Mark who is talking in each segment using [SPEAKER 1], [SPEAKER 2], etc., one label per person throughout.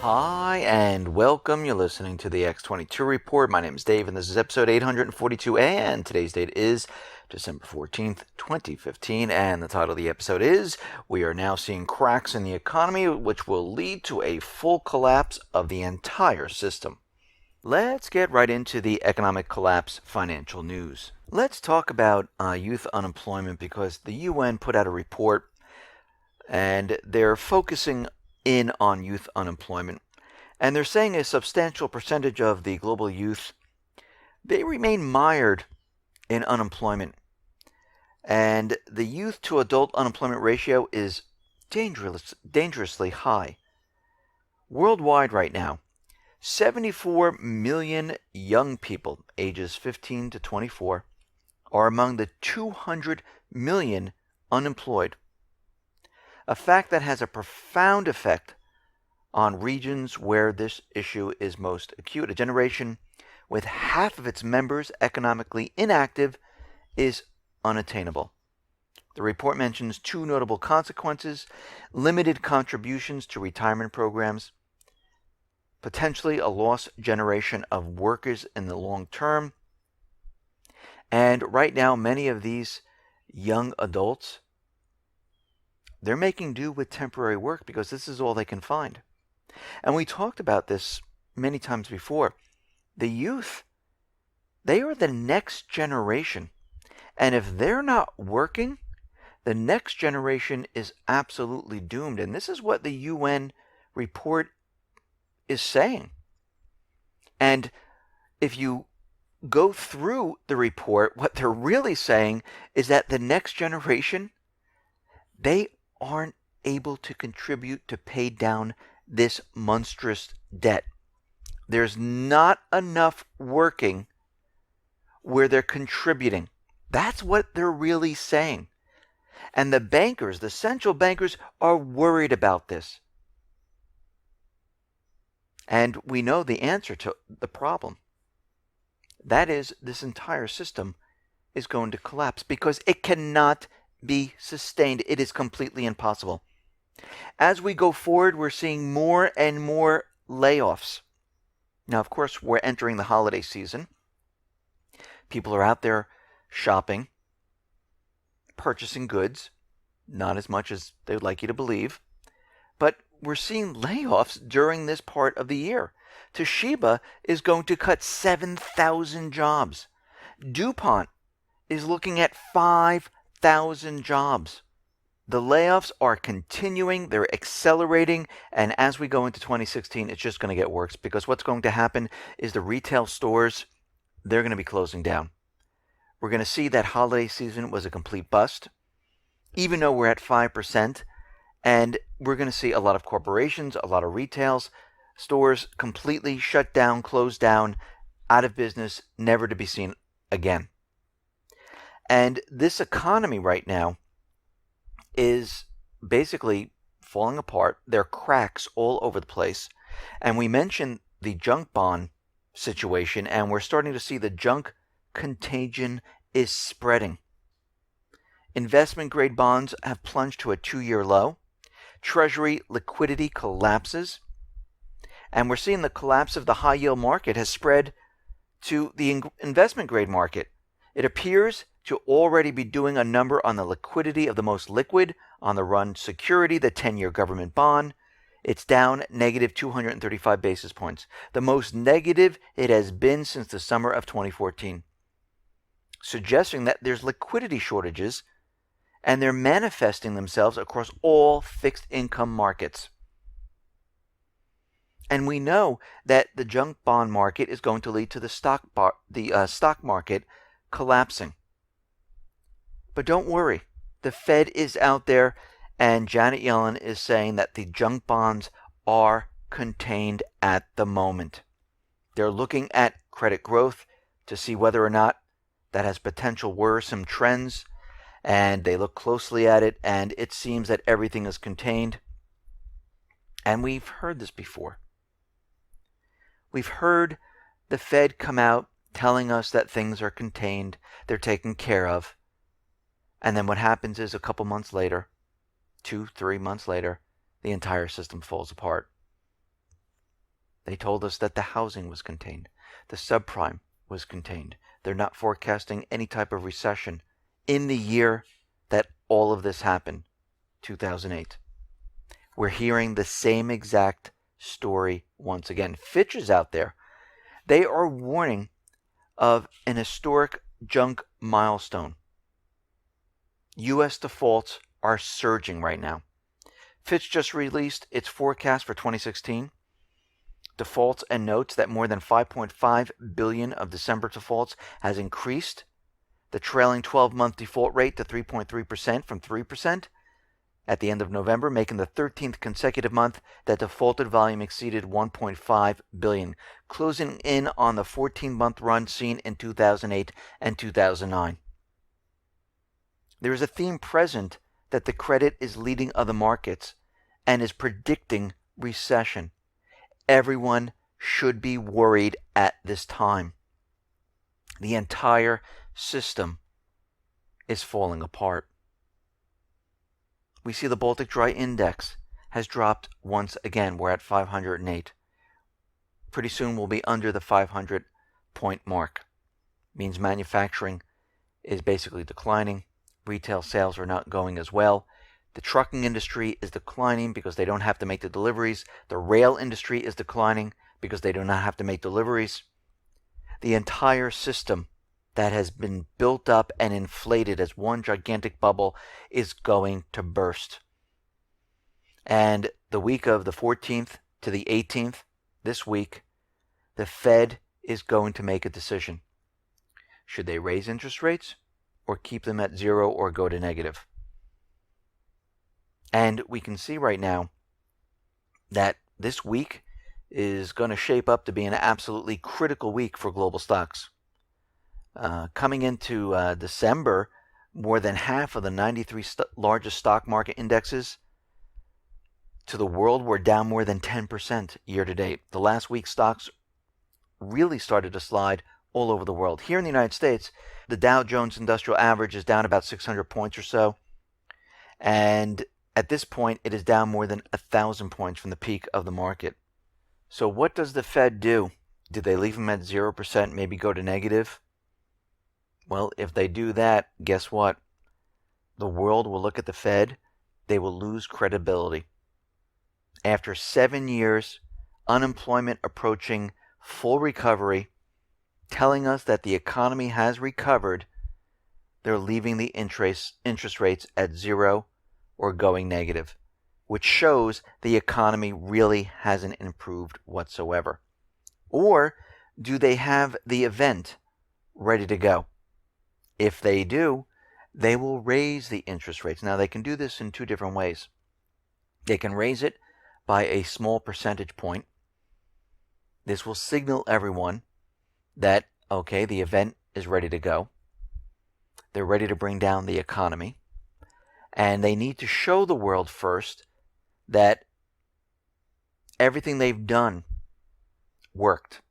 [SPEAKER 1] Hi, and welcome. You're listening to the X22 Report. My name is Dave, and this is episode 842, and today's date is December 14th, 2015, and the title of the episode is, We Are Now Seeing Cracks in the Economy, which will lead to a full collapse of the entire system. Let's get right into the economic collapse financial news. Let's talk about youth unemployment because the UN put out a report, and they're focusing in on youth unemployment. And they're saying a substantial percentage of the global youth, they remain mired in unemployment. And the youth to adult unemployment ratio is dangerously high. Worldwide right now, 74 million young people ages 15 to 24 are among the 200 million unemployed. A fact that has a profound effect on regions where this issue is most acute. A generation with half of its members economically inactive is unattainable. The report mentions two notable consequences: limited contributions to retirement programs, potentially a lost generation of workers in the long term. And right now, many of these young adults, they're making do with temporary work because this is all they can find. And we talked about this many times before. The youth, they are the next generation. And if they're not working, the next generation is absolutely doomed. And this is what the UN report is saying. And if you go through the report, what they're really saying is that the next generation, they aren't able to contribute to pay down this monstrous debt. There's not enough working where they're contributing. That's what they're really saying. And the bankers, the central bankers, are worried about this. And we know the answer to the problem. That is, this entire system is going to collapse because it cannot be sustained. It is completely impossible. As we go forward, we're seeing more and more layoffs. Now, of course, we're entering the holiday season. People are out there shopping, purchasing goods, not as much as they would like you to believe, but we're seeing layoffs during this part of the year. Toshiba is going to cut 7,000 jobs. DuPont is looking at 5,000 jobs. The layoffs are continuing, they're accelerating, and as we go into 2016, it's just going to get worse because what's going to happen is the retail stores, they're going to be closing down. We're going to see that holiday season was a complete bust, even though we're at 5%, and we're going to see a lot of corporations, a lot of retail stores completely shut down, closed down, out of business, never to be seen again. And this economy right now is basically falling apart. There are cracks all over the place. And we mentioned the junk bond situation, and we're starting to see the junk contagion is spreading. Investment grade bonds have plunged to a 2-year low. Treasury liquidity collapses. And we're seeing the collapse of the high yield market has spread to the investment grade market. It appears to already be doing a number on the liquidity of the most liquid on the run security, the 10-year government bond. It's down negative 235 basis points, the most negative it has been since the summer of 2014, suggesting that there's liquidity shortages and they're manifesting themselves across all fixed income markets. And we know that the junk bond market is going to lead to the stock market collapsing. But don't worry, the Fed is out there, and Janet Yellen is saying that the junk bonds are contained at the moment. They're looking at credit growth to see whether or not that has potential worrisome trends, and they look closely at it, and it seems that everything is contained. And we've heard this before. We've heard the Fed come out telling us that things are contained, they're taken care of. And then what happens is a couple months later, 2-3 months later, the entire system falls apart. They told us that the housing was contained. The subprime was contained. They're not forecasting any type of recession in the year that all of this happened, 2008. We're hearing the same exact story once again. Fitch is out there. They are warning of an historic junk milestone. U.S. defaults are surging right now. Fitch just released its forecast for 2016. Defaults and notes that more than 5.5 billion of December defaults has increased the trailing 12-month default rate to 3.3% from 3% at the end of November, making the 13th consecutive month that defaulted volume exceeded 1.5 billion, closing in on the 14-month run seen in 2008 and 2009. There is a theme present that the credit is leading other markets and is predicting recession. Everyone should be worried at this time. The entire system is falling apart. We see the Baltic Dry Index has dropped once again. We're at 508. Pretty soon we'll be under the 500-point mark. Means manufacturing is basically declining. Retail sales are not going as well. The trucking industry is declining because they don't have to make the deliveries. The rail industry is declining because they do not have to make deliveries. The entire system that has been built up and inflated as one gigantic bubble is going to burst. And the week of the 14th to the 18th, this week, the Fed is going to make a decision. Should they raise interest rates or keep them at zero or go to negative? And we can see right now that this week is going to shape up to be an absolutely critical week for global stocks. Coming into December, more than half of the 93 largest stock market indexes to the world were down more than 10% year to date. The last week, stocks really started to slide all over the world. Here in the United States, the Dow Jones Industrial Average is down about 600 points or so. And at this point, it is down more than 1,000 points from the peak of the market. So what does the Fed do? Do they leave them at 0%, maybe go to negative? Well, if they do that, guess what? The world will look at the Fed. They will lose credibility. After 7 years, unemployment approaching full recovery, telling us that the economy has recovered, they're leaving the interest rates at zero or going negative, which shows the economy really hasn't improved whatsoever. Or do they have the event ready to go? If they do, they will raise the interest rates. Now, they can do this in two different ways. They can raise it by a small percentage point. This will signal everyone that, okay, the event is ready to go. They're ready to bring down the economy. And they need to show the world first that everything they've done worked.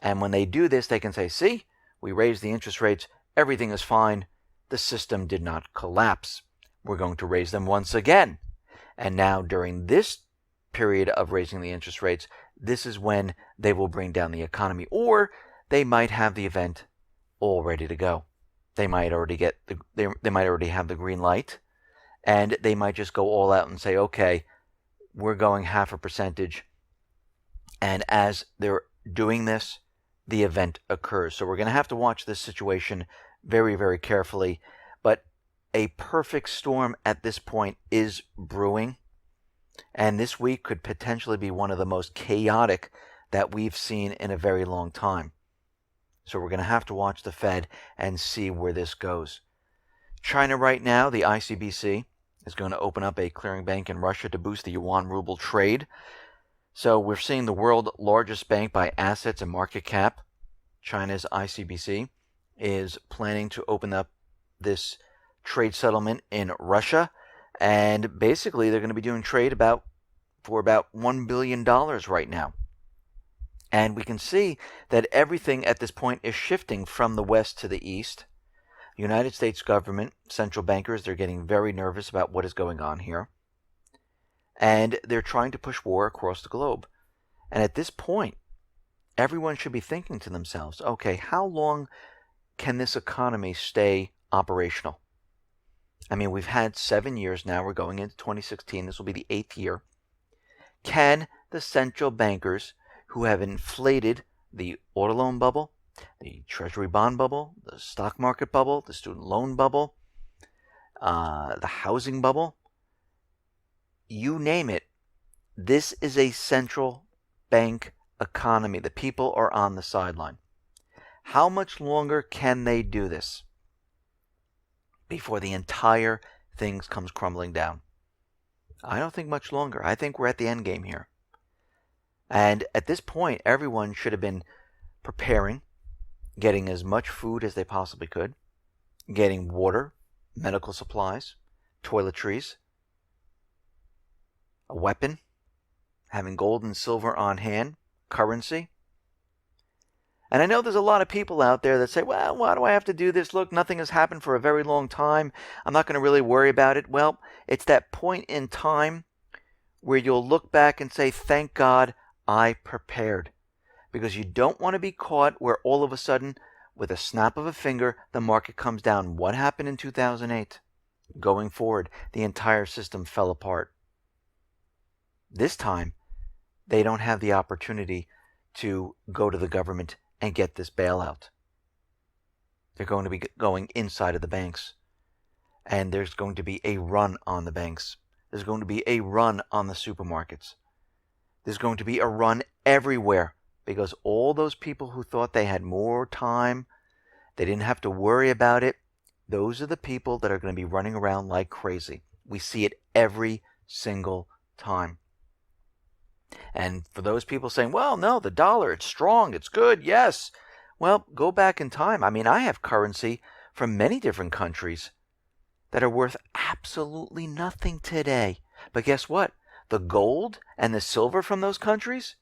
[SPEAKER 1] And when they do this, they can say, see, we raised the interest rates, everything is fine, the system did not collapse. We're going to raise them once again. And now during this period of raising the interest rates, this is when they will bring down the economy. Or they might have the event all ready to go. They might already they might already have the green light, and they might just go all out and say, okay, we're going 0.5%. And as they're doing this, the event occurs. So we're going to have to watch this situation very, very carefully. But a perfect storm at this point is brewing. And this week could potentially be one of the most chaotic that we've seen in a very long time. So we're going to have to watch the Fed and see where this goes. China right now, the ICBC, is going to open up a clearing bank in Russia to boost the yuan-ruble trade. So we're seeing the world's largest bank by assets and market cap, China's ICBC, is planning to open up this trade settlement in Russia. And basically, they're going to be doing trade for about $1 billion right now. And we can see that everything at this point is shifting from the west to the east. The United States government, central bankers, they're getting very nervous about what is going on here. And they're trying to push war across the globe. And at this point, everyone should be thinking to themselves, okay, how long can this economy stay operational? I mean, we've had 7 years now. We're going into 2016. This will be the 8th year. Can the central bankers who have inflated the auto loan bubble, the treasury bond bubble, the stock market bubble, the student loan bubble, the housing bubble, you name it, this is a central bank economy. The people are on the sideline. How much longer can they do this before the entire thing comes crumbling down? I don't think much longer. I think we're at the end game here. And at this point, everyone should have been preparing, getting as much food as they possibly could, getting water, medical supplies, toiletries, a weapon, having gold and silver on hand, currency. And I know there's a lot of people out there that say, well, why do I have to do this? Look, nothing has happened for a very long time. I'm not going to really worry about it. Well, it's that point in time where you'll look back and say, thank God I prepared. Because you don't want to be caught where all of a sudden, with a snap of a finger, the market comes down. What happened in 2008? Going forward, the entire system fell apart. This time, they don't have the opportunity to go to the government and get this bailout. They're going to be going inside of the banks. And there's going to be a run on the banks. There's going to be a run on the supermarkets. There's going to be a run everywhere because all those people who thought they had more time, they didn't have to worry about it, those are the people that are going to be running around like crazy. We see it every single time. And for those people saying, well, no, the dollar, it's strong, it's good, yes. Well, go back in time. I mean, I have currency from many different countries that are worth absolutely nothing today. But guess what? The gold and the silver from those countries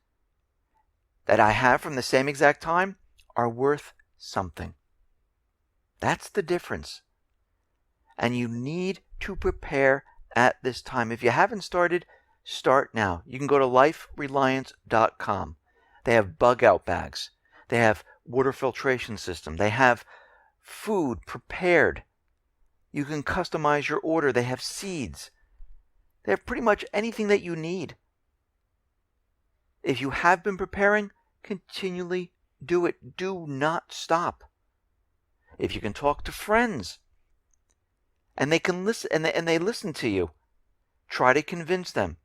[SPEAKER 1] that I have from the same exact time are worth something. That's the difference. And you need to prepare at this time. If you haven't started, start now. You can go to lifereliance.com. They have bug out bags. They have water filtration system. They have food prepared. You can customize your order. They have seeds. They have pretty much anything that you need. If you have been preparing, continually do it. Do not stop. If you can talk to friends and they can listen and they listen to you, try to convince them.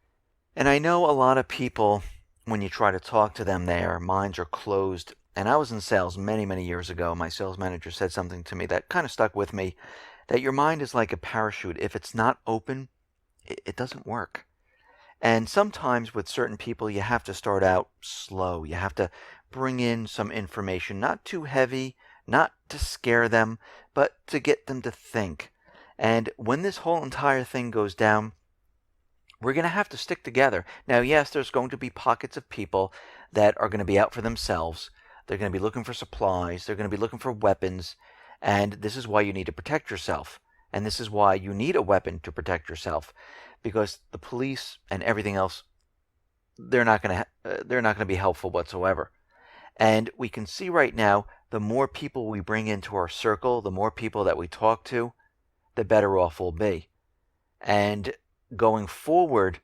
[SPEAKER 1] And I know a lot of people, when you try to talk to them, their minds are closed. And I was in sales many, many years ago. My sales manager said something to me that kind of stuck with me, that your mind is like a parachute. If it's not open, it doesn't work. And sometimes with certain people, you have to start out slow. You have to bring in some information, not too heavy, not to scare them, but to get them to think. And when this whole entire thing goes down, we're going to have to stick together. Now, yes, there's going to be pockets of people that are going to be out for themselves. They're going to be looking for supplies. They're going to be looking for weapons. And this is why you need to protect yourself. And this is why you need a weapon to protect yourself. Because the police and everything else, they're not going to be helpful whatsoever. And we can see right now, the more people we bring into our circle, the more people that we talk to, the better off we'll be. And going forward,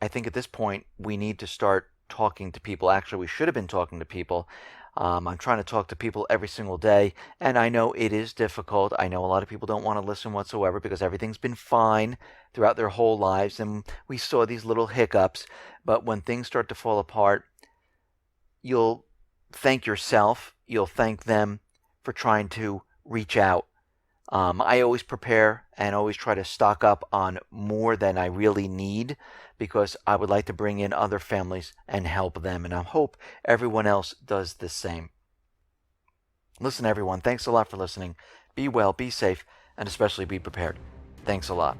[SPEAKER 1] I think at this point, we need to start talking to people. Actually, we should have been talking to people. I'm trying to talk to people every single day, and I know it is difficult. I know a lot of people don't want to listen whatsoever because everything's been fine throughout their whole lives, and we saw these little hiccups. But when things start to fall apart, you'll thank yourself. You'll thank them for trying to reach out. I always prepare and always try to stock up on more than I really need because I would like to bring in other families and help them. And I hope everyone else does the same. Listen, everyone, thanks a lot for listening. Be well, be safe, and especially be prepared. Thanks a lot.